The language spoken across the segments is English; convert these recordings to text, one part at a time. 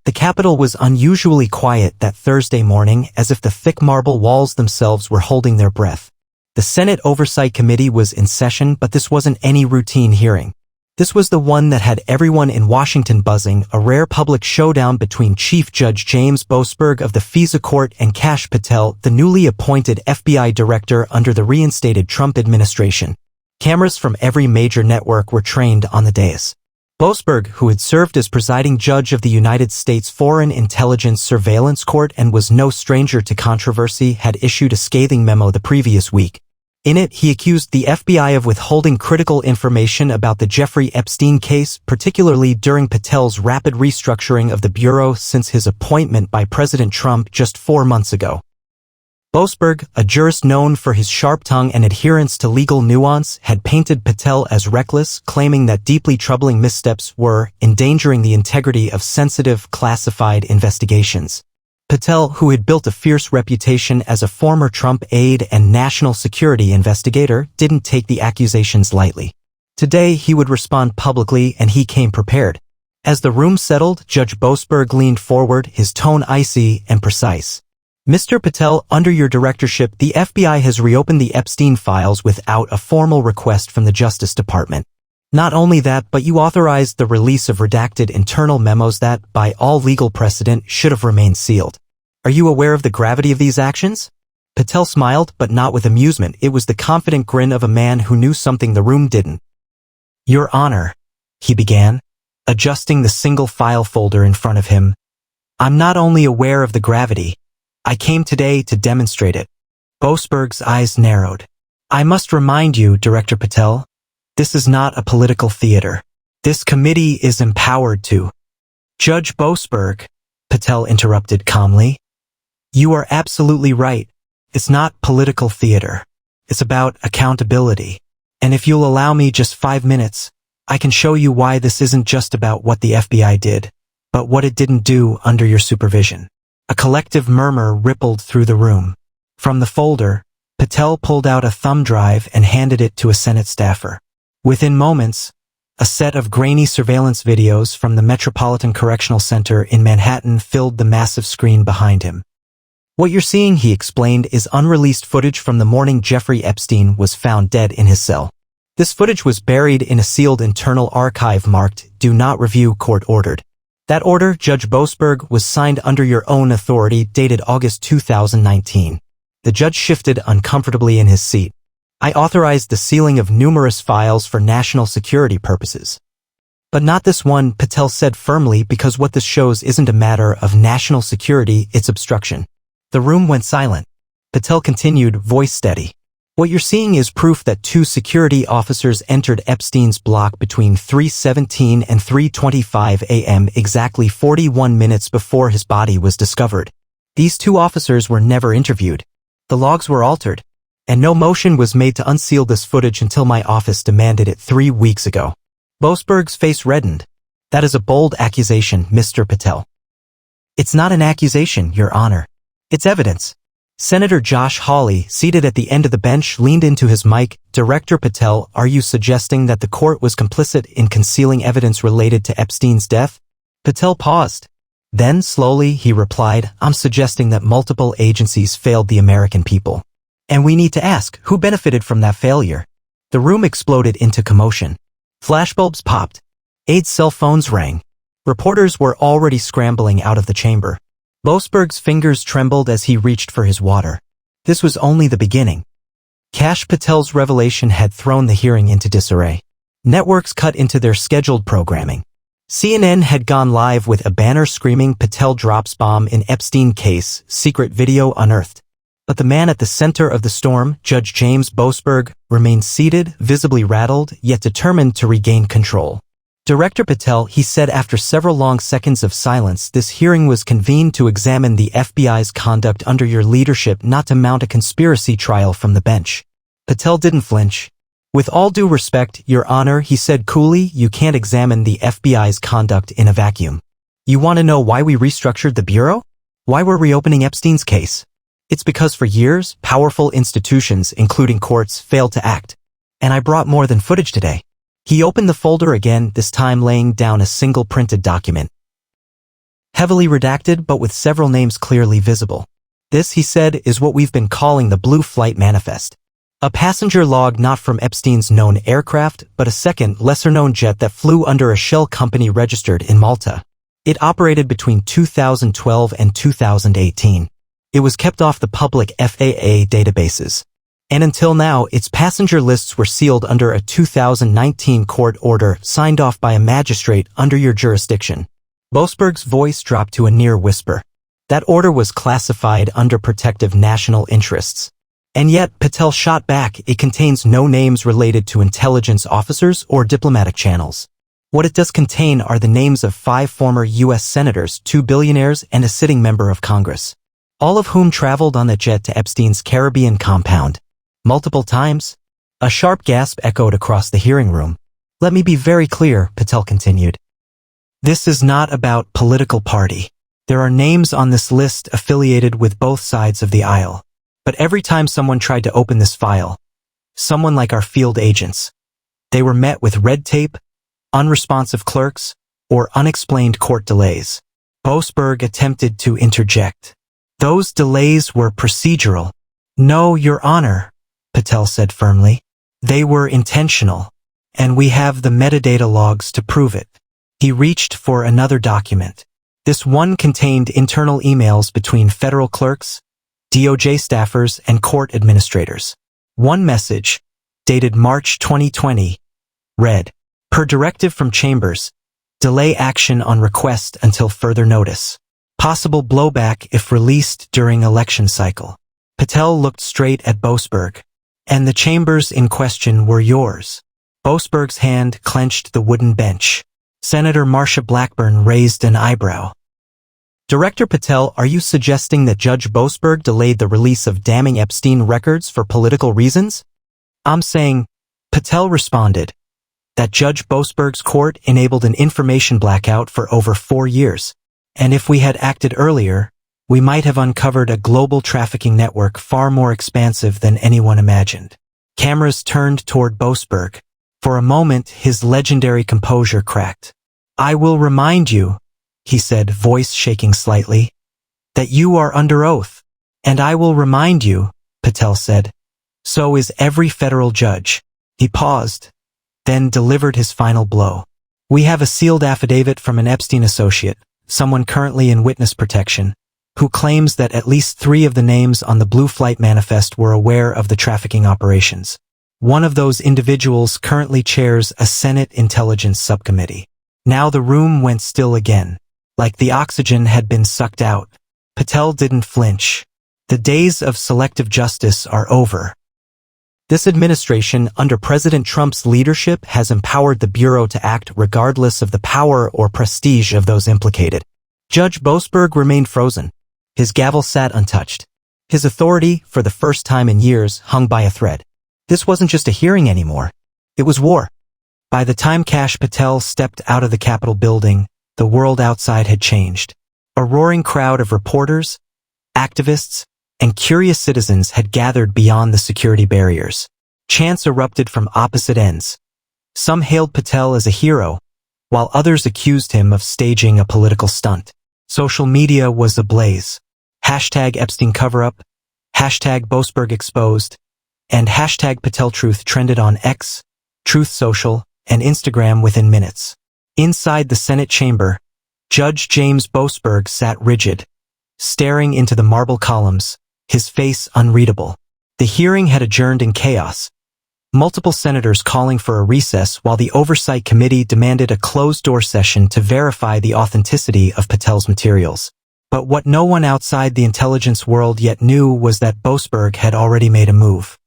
The Capitol was unusually quiet that Thursday morning, as if the thick marble walls themselves were holding their breath. The Senate Oversight Committee was in session, but this wasn't any routine hearing. This was the one that had everyone in Washington buzzing, a rare public showdown between Chief Judge James Boasberg of the FISA Court and Kash Patel, the newly appointed FBI Director under the reinstated Trump administration. Cameras from every major network were trained on the dais. Boasberg, who had served as presiding judge of the United States Foreign Intelligence Surveillance Court and was no stranger to controversy, had issued a scathing memo the previous week. In it, he accused the FBI of withholding critical information about the Jeffrey Epstein case, particularly during Patel's rapid restructuring of the Bureau since his appointment by President Trump just 4 months ago. Boasberg, a jurist known for his sharp tongue and adherence to legal nuance, had painted Patel as reckless, claiming that deeply troubling missteps were endangering the integrity of sensitive, classified investigations. Patel, who had built a fierce reputation as a former Trump aide and national security investigator, didn't take the accusations lightly. Today, he would respond publicly, and he came prepared. As the room settled, Judge Boasberg leaned forward, his tone icy and precise. Mr. Patel, under your directorship, the FBI has reopened the Epstein files without a formal request from the Justice Department. Not only that, but you authorized the release of redacted internal memos that, by all legal precedent, should have remained sealed. Are you aware of the gravity of these actions? Patel smiled, but not with amusement. It was the confident grin of a man who knew something the room didn't. Your Honor, he began, adjusting the single file folder in front of him. I'm not only aware of the gravity, I came today to demonstrate it. Boasberg's eyes narrowed. I must remind you, Director Patel, this is not a political theater. This committee is empowered to. Judge Boasberg, Patel interrupted calmly. You are absolutely right. It's not political theater. It's about accountability. And if you'll allow me just 5 minutes, I can show you why this isn't just about what the FBI did, but what it didn't do under your supervision. A collective murmur rippled through the room. From the folder, Patel pulled out a thumb drive and handed it to a Senate staffer. Within moments, a set of grainy surveillance videos from the Metropolitan Correctional Center in Manhattan filled the massive screen behind him. What you're seeing, he explained, is unreleased footage from the morning Jeffrey Epstein was found dead in his cell. This footage was buried in a sealed internal archive marked, "Do Not Review, Court Ordered." That order, Judge Boasberg, was signed under your own authority, dated August 2019. The judge shifted uncomfortably in his seat. I authorized the sealing of numerous files for national security purposes. But not this one, Patel said firmly, because what this shows isn't a matter of national security, it's obstruction. The room went silent. Patel continued, voice steady. What you're seeing is proof that 2 security officers entered Epstein's block between 3:17 and 3:25 a.m., exactly 41 minutes before his body was discovered. These 2 officers were never interviewed. The logs were altered, and no motion was made to unseal this footage until my office demanded it 3 weeks ago. Boasberg's face reddened. That is a bold accusation, Mr. Patel. It's not an accusation, Your Honor. It's evidence. Senator Josh Hawley, seated at the end of the bench, leaned into his mic. Director Patel, are you suggesting that the court was complicit in concealing evidence related to Epstein's death? Patel paused. Then, slowly, he replied, I'm suggesting that multiple agencies failed the American people. And we need to ask, who benefited from that failure? The room exploded into commotion. Flashbulbs popped. Aides' cell phones rang. Reporters were already scrambling out of the chamber. Boasberg's fingers trembled as he reached for his water. This was only the beginning. Kash Patel's revelation had thrown the hearing into disarray. Networks cut into their scheduled programming. CNN had gone live with a banner screaming Patel drops bomb in Epstein case, secret video unearthed. But the man at the center of the storm, Judge James Boasberg, remained seated, visibly rattled, yet determined to regain control. Director Patel, he said after several long seconds of silence, this hearing was convened to examine the FBI's conduct under your leadership, not to mount a conspiracy trial from the bench. Patel didn't flinch. With all due respect, Your Honor, he said coolly, you can't examine the FBI's conduct in a vacuum. You want to know why we restructured the Bureau? Why we're reopening Epstein's case? It's because for years, powerful institutions, including courts, failed to act. And I brought more than footage today. He opened the folder again, this time laying down a single printed document. heavily redacted but with several names clearly visible. This, he said, is what we've been calling the Blue Flight Manifest. A passenger log not from Epstein's known aircraft, but a second, lesser-known jet that flew under a shell company registered in Malta. It operated between 2012 and 2018. It was kept off the public FAA databases. And until now, its passenger lists were sealed under a 2019 court order signed off by a magistrate under your jurisdiction. Boasberg's voice dropped to a near whisper. That order was classified under protective national interests. And yet, Patel shot back, it contains no names related to intelligence officers or diplomatic channels. What it does contain are the names of 5 former U.S. senators, 2 billionaires, and a sitting member of Congress, all of whom traveled on the jet to Epstein's Caribbean compound. Multiple times? A sharp gasp echoed across the hearing room. Let me be very clear, Patel continued. This is not about political party. There are names on this list affiliated with both sides of the aisle. But every time someone tried to open this file, someone like our field agents, they were met with red tape, unresponsive clerks, or unexplained court delays. Boasberg attempted to interject. Those delays were procedural. No, Your Honor, Patel said firmly. They were intentional, and we have the metadata logs to prove it. He reached for another document. This one contained internal emails between federal clerks, DOJ staffers, and court administrators. One message, dated March 2020, read, per directive from Chambers, delay action on request until further notice. Possible blowback if released during election cycle. Patel looked straight at Boasberg. And the chambers in question were yours. Boasberg's hand clenched the wooden bench. Senator Marsha Blackburn raised an eyebrow. Director Patel, are you suggesting that Judge Boasberg delayed the release of damning Epstein records for political reasons? I'm saying, Patel responded, that Judge Boasberg's court enabled an information blackout for over 4 years. And if we had acted earlier, we might have uncovered a global trafficking network far more expansive than anyone imagined. Cameras turned toward Boasberg. For a moment, his legendary composure cracked. I will remind you, he said, voice shaking slightly, that you are under oath. And I will remind you, Patel said. So is every federal judge. He paused, then delivered his final blow. We have a sealed affidavit from an Epstein associate, someone currently in witness protection, who claims that at least 3 of the names on the Blue Flight Manifest were aware of the trafficking operations. One of those individuals currently chairs a Senate Intelligence Subcommittee. Now the room went still again, like the oxygen had been sucked out. Patel didn't flinch. The days of selective justice are over. This administration, under President Trump's leadership, has empowered the Bureau to act regardless of the power or prestige of those implicated. Judge Boasberg remained frozen. His gavel sat untouched. His authority, for the first time in years, hung by a thread. This wasn't just a hearing anymore. It was war. By the time Kash Patel stepped out of the Capitol building, the world outside had changed. A roaring crowd of reporters, activists, and curious citizens had gathered beyond the security barriers. Chants erupted from opposite ends. Some hailed Patel as a hero, while others accused him of staging a political stunt. Social media was ablaze. Hashtag Epstein cover-up, hashtag Boasberg exposed, and hashtag Patel Truth trended on X, Truth Social, and Instagram within minutes. Inside the Senate chamber, Judge James Boasberg sat rigid, staring into the marble columns, his face unreadable. The hearing had adjourned in chaos, multiple senators calling for a recess while the Oversight Committee demanded a closed-door session to verify the authenticity of Patel's materials. But what no one outside the intelligence world yet knew was that Boasberg had already made a move.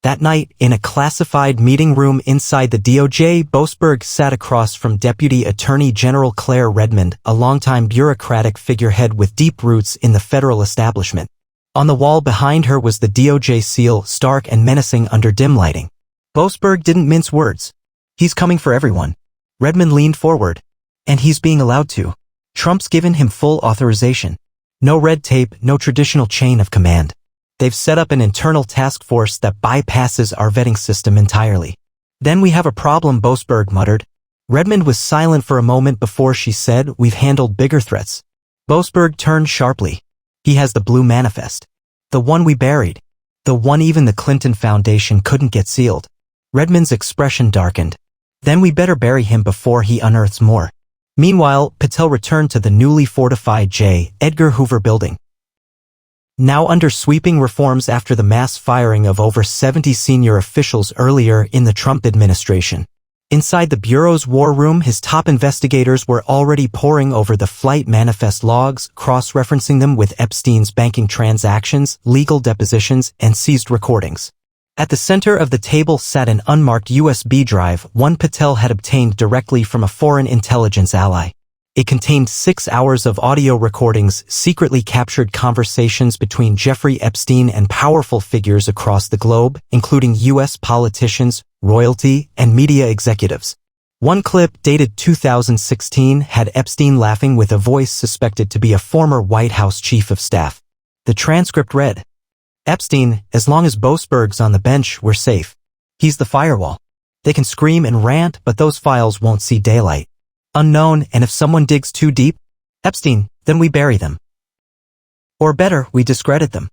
That night, in a classified meeting room inside the DOJ, Boasberg sat across from Deputy Attorney General Claire Redmond, a longtime bureaucratic figurehead with deep roots in the federal establishment. On the wall behind her was the DOJ seal, stark and menacing under dim lighting. Boasberg didn't mince words. He's coming for everyone. Redmond leaned forward. And he's being allowed to. Trump's given him full authorization. No red tape, no traditional chain of command. They've set up an internal task force that bypasses our vetting system entirely. Then we have a problem, Boasberg muttered. Redmond was silent for a moment before she said, "We've handled bigger threats." Boasberg turned sharply. "He has the blue manifest. The one we buried. The one even the Clinton Foundation couldn't get sealed." Redmond's expression darkened. "Then we better bury him before he unearths more." Meanwhile, Patel returned to the newly fortified J. Edgar Hoover building. Now under sweeping reforms after the mass firing of over 70 senior officials earlier in the Trump administration. Inside the Bureau's war room, his top investigators were already poring over the flight manifest logs, cross-referencing them with Epstein's banking transactions, legal depositions, and seized recordings. At the center of the table sat an unmarked USB drive, one Patel had obtained directly from a foreign intelligence ally. It contained 6 hours of audio recordings, secretly captured conversations between Jeffrey Epstein and powerful figures across the globe, including U.S. politicians, royalty, and media executives. One clip, dated 2016, had Epstein laughing with a voice suspected to be a former White House chief of staff. The transcript read, "Epstein, as long as Boasberg's on the bench, we're safe. He's the firewall. They can scream and rant, but those files won't see daylight. Unknown, and if someone digs too deep, Epstein, then we bury them. Or better, we discredit them."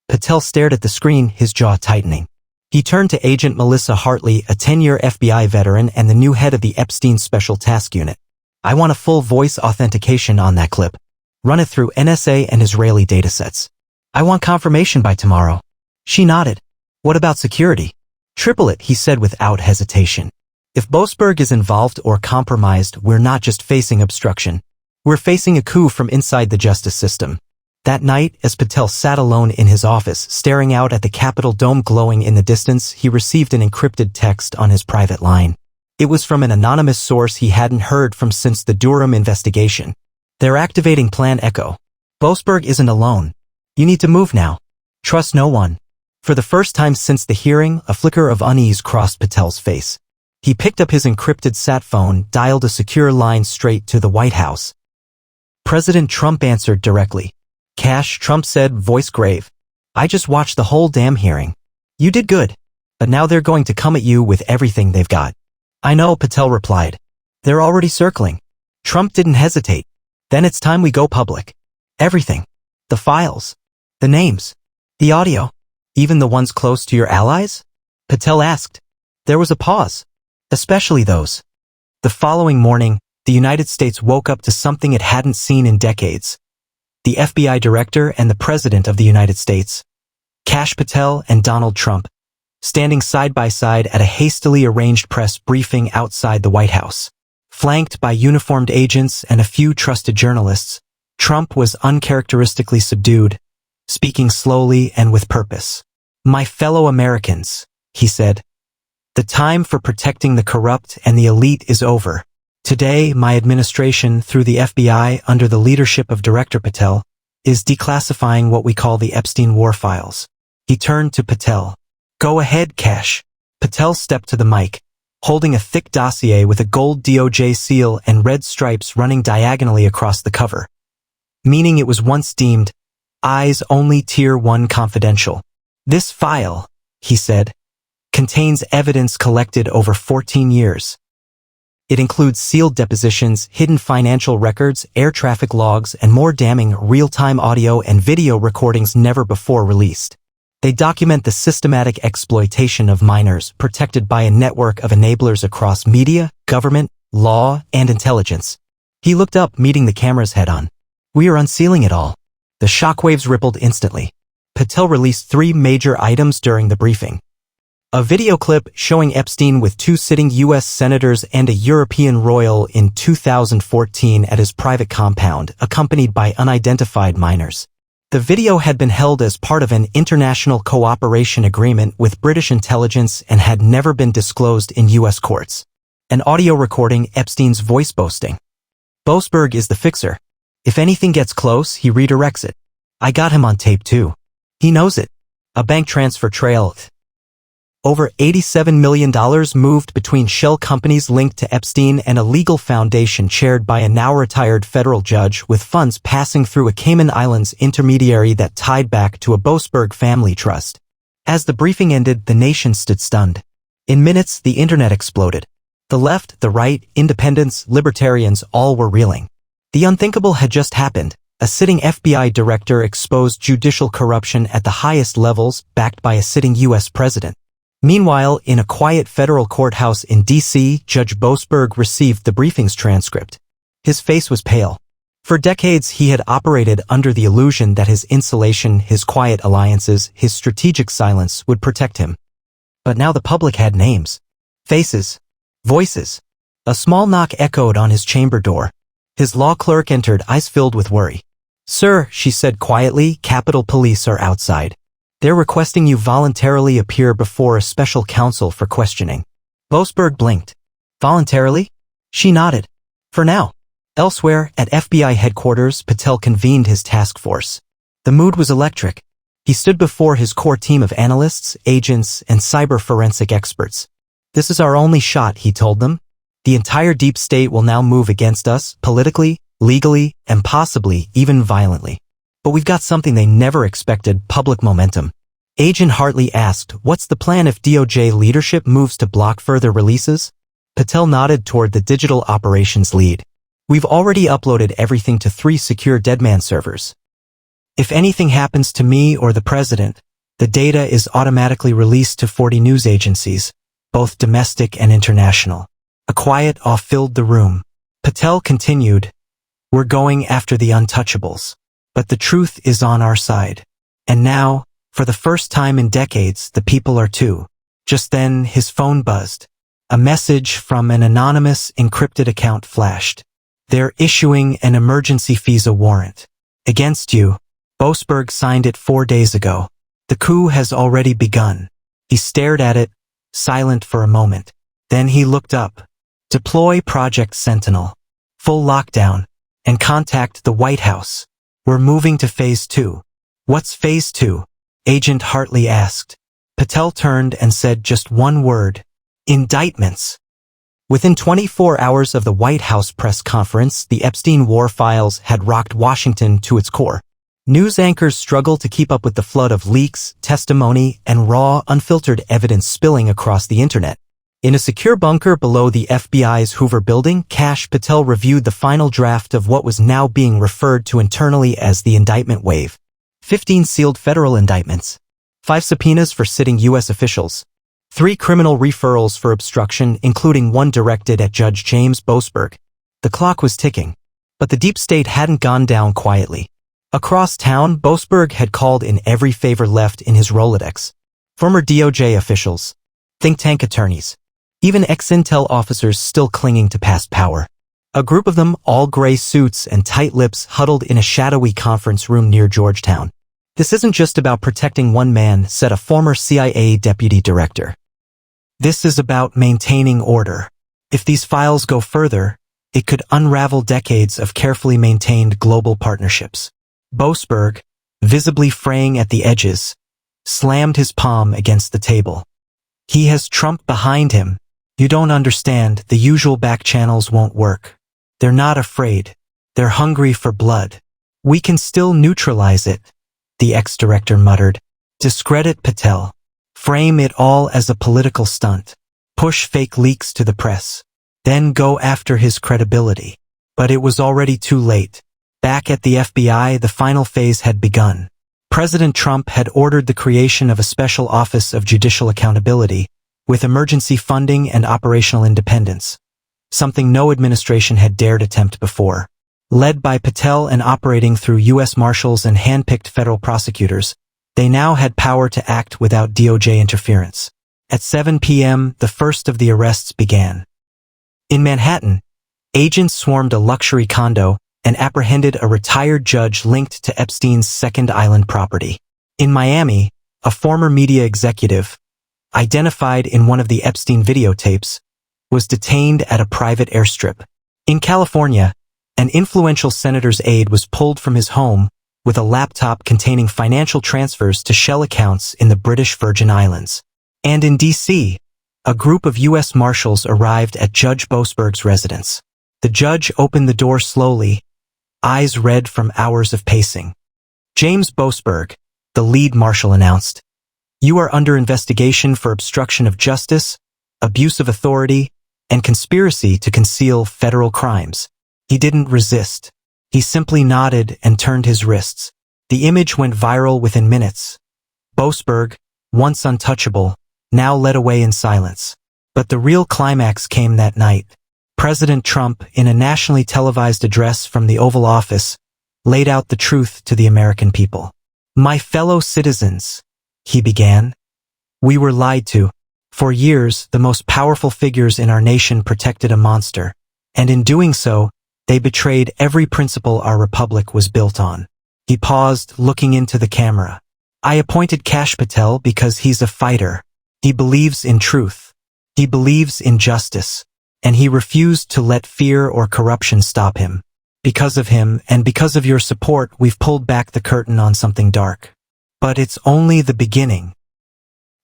Patel stared at the screen, his jaw tightening. He turned to Agent Melissa Hartley, a 10-year FBI veteran and the new head of the Epstein Special Task Unit. "I want a full voice authentication on that clip. Run it through NSA and Israeli datasets. I want confirmation by tomorrow." She nodded. "What about security?" "Triple it," he said without hesitation. "If Boasberg is involved or compromised, we're not just facing obstruction. We're facing a coup from inside the justice system." That night, as Patel sat alone in his office, staring out at the Capitol dome glowing in the distance, he received an encrypted text on his private line. It was from an anonymous source he hadn't heard from since the Durham investigation. "They're activating Plan Echo. Boasberg isn't alone. You need to move now. Trust no one." For the first time since the hearing, a flicker of unease crossed Patel's face. He picked up his encrypted sat phone, dialed a secure line straight to the White House. President Trump answered directly. "Kash," Trump said, voice grave. "I just watched the whole damn hearing. You did good. But now they're going to come at you with everything they've got." "I know," Patel replied. "They're already circling." Trump didn't hesitate. "Then it's time we go public. Everything. The files. The names. The audio. Even the ones close to your allies?" Patel asked. There was a pause. "Especially those." The following morning, the United States woke up to something it hadn't seen in decades. The FBI Director and the President of the United States, Kash Patel and Donald Trump, standing side by side at a hastily arranged press briefing outside the White House. Flanked by uniformed agents and a few trusted journalists, Trump was uncharacteristically subdued, speaking slowly and with purpose. "My fellow Americans," he said, "the time for protecting the corrupt and the elite is over. Today, my administration, through the FBI under the leadership of Director Patel, is declassifying what we call the Epstein war files." He turned to Patel. "Go ahead, Kash." Patel stepped to the mic, holding a thick dossier with a gold DOJ seal and red stripes running diagonally across the cover, meaning it was once deemed Eyes Only Tier 1 confidential. "This file," he said, "contains evidence collected over 14 years. It includes sealed depositions, hidden financial records, air traffic logs, and more damning real-time audio and video recordings never before released. They document the systematic exploitation of minors protected by a network of enablers across media, government, law, and intelligence." He looked up, meeting the camera's head-on. "We are unsealing it all." The shockwaves rippled instantly. Patel released 3 major items during the briefing. A video clip showing Epstein with 2 sitting U.S. senators and a European royal in 2014 at his private compound, accompanied by unidentified minors. The video had been held as part of an international cooperation agreement with British intelligence and had never been disclosed in U.S. courts. An audio recording, Epstein's voice boasting, "Boasberg is the fixer. If anything gets close, he redirects it. I got him on tape too. He knows it." A bank transfer trail. Over $87 million moved between shell companies linked to Epstein and a legal foundation chaired by a now-retired federal judge, with funds passing through a Cayman Islands intermediary that tied back to a Boasberg family trust. As the briefing ended, the nation stood stunned. In minutes, the internet exploded. The left, the right, independents, libertarians, all were reeling. The unthinkable had just happened. A sitting FBI director exposed judicial corruption at the highest levels, backed by a sitting U.S. president. Meanwhile, in a quiet federal courthouse in D.C., Judge Boasberg received the briefing's transcript. His face was pale. For decades, he had operated under the illusion that his insulation, his quiet alliances, his strategic silence would protect him. But now the public had names, faces, voices. A small knock echoed on his chamber door. His law clerk entered, eyes filled with worry. "Sir," she said quietly, "Capitol Police are outside. They're requesting you voluntarily appear before a special counsel for questioning." Boasberg blinked. "Voluntarily?" She nodded. "For now." Elsewhere, at FBI headquarters, Patel convened his task force. The mood was electric. He stood before his core team of analysts, agents, and cyber forensic experts. "This is our only shot," he told them. "The entire deep state will now move against us, politically, legally, and possibly even violently. But we've got something they never expected: public momentum." Agent Hartley asked, "What's the plan if DOJ leadership moves to block further releases?" Patel nodded toward the digital operations lead. "We've already uploaded everything to 3 secure deadman servers. If anything happens to me or the president, the data is automatically released to 40 news agencies, both domestic and international." A quiet awe filled the room. Patel continued, "We're going after the untouchables. But the truth is on our side. And now, for the first time in decades, the people are too." Just then, his phone buzzed. A message from an anonymous, encrypted account flashed. "They're issuing an emergency visa warrant. Against you. Boasberg signed it 4 days ago. The coup has already begun." He stared at it, silent for a moment. Then he looked up. "Deploy Project Sentinel. Full lockdown. And contact the White House. We're moving to Phase 2. "What's Phase 2? Agent Hartley asked. Patel turned and said just one word: indictments. Within 24 hours of the White House press conference, the Epstein war files had rocked Washington to its core. News anchors struggled to keep up with the flood of leaks, testimony, and raw, unfiltered evidence spilling across the internet. In a secure bunker below the FBI's Hoover building, Kash Patel reviewed the final draft of what was now being referred to internally as the indictment wave. 15 sealed federal indictments. 5 subpoenas for sitting U.S. officials. 3 criminal referrals for obstruction, including one directed at Judge James Boasberg. The clock was ticking. But the deep state hadn't gone down quietly. Across town, Boasberg had called in every favor left in his Rolodex. Former DOJ officials. Think tank attorneys. Even ex-intel officers still clinging to past power. A group of them, all gray suits and tight lips, huddled in a shadowy conference room near Georgetown. "This isn't just about protecting one man," said a former CIA deputy director. "This is about maintaining order. If these files go further, it could unravel decades of carefully maintained global partnerships." Boasberg, visibly fraying at the edges, slammed his palm against the table. "He has Trump behind him. You don't understand, the usual back channels won't work. They're not afraid. They're hungry for blood. We can still neutralize it," the ex-director muttered. "Discredit Patel. Frame it all as a political stunt. Push fake leaks to the press. Then go after his credibility." But it was already too late. Back at the FBI, the final phase had begun. President Trump had ordered the creation of a special office of judicial accountability, with emergency funding and operational independence. Something no administration had dared attempt before. Led by Patel and operating through U.S. Marshals and hand-picked federal prosecutors, they now had power to act without DOJ interference. At 7 p.m., the first of the arrests began. In Manhattan, agents swarmed a luxury condo and apprehended a retired judge linked to Epstein's Second Island property. In Miami, a former media executive, identified in one of the Epstein videotapes, was detained at a private airstrip. In California, an influential senator's aide was pulled from his home with a laptop containing financial transfers to shell accounts in the British Virgin Islands. And in D.C., a group of U.S. Marshals arrived at Judge Boasberg's residence. The judge opened the door slowly, eyes red from hours of pacing. "James Boasberg," the lead marshal announced, "you are under investigation for obstruction of justice, abuse of authority, and conspiracy to conceal federal crimes. He didn't resist. He simply nodded and turned his wrists. The image went viral within minutes. Boasberg, once untouchable, now led away in silence. But the real climax came that night. President Trump, in a nationally televised address from the Oval Office, laid out the truth to the American people. "My fellow citizens," he began, "we were lied to. For years, the most powerful figures in our nation protected a monster, and in doing so, they betrayed every principle our republic was built on." He paused, looking into the camera. "I appointed Kash Patel because he's a fighter. He believes in truth. He believes in justice. And he refused to let fear or corruption stop him. Because of him, and because of your support, we've pulled back the curtain on something dark. But it's only the beginning."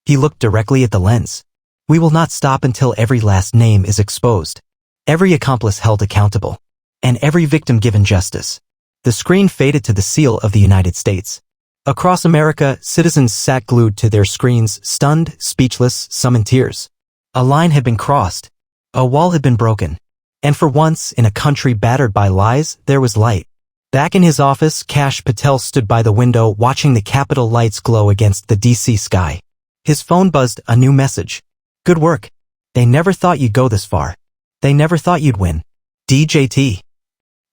He looked directly at the lens. "We will not stop until every last name is exposed, every accomplice held accountable, and every victim given justice." The screen faded to the seal of the United States. Across America, citizens sat glued to their screens, stunned, speechless, some in tears. A line had been crossed. A wall had been broken. And for once, in a country battered by lies, there was light. Back in his office, Kash Patel stood by the window watching the Capitol lights glow against the DC sky. His phone buzzed a new message. "Good work. They never thought you'd go this far. They never thought you'd win. DJT."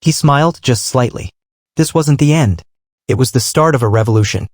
He smiled just slightly. This wasn't the end. It was the start of a revolution.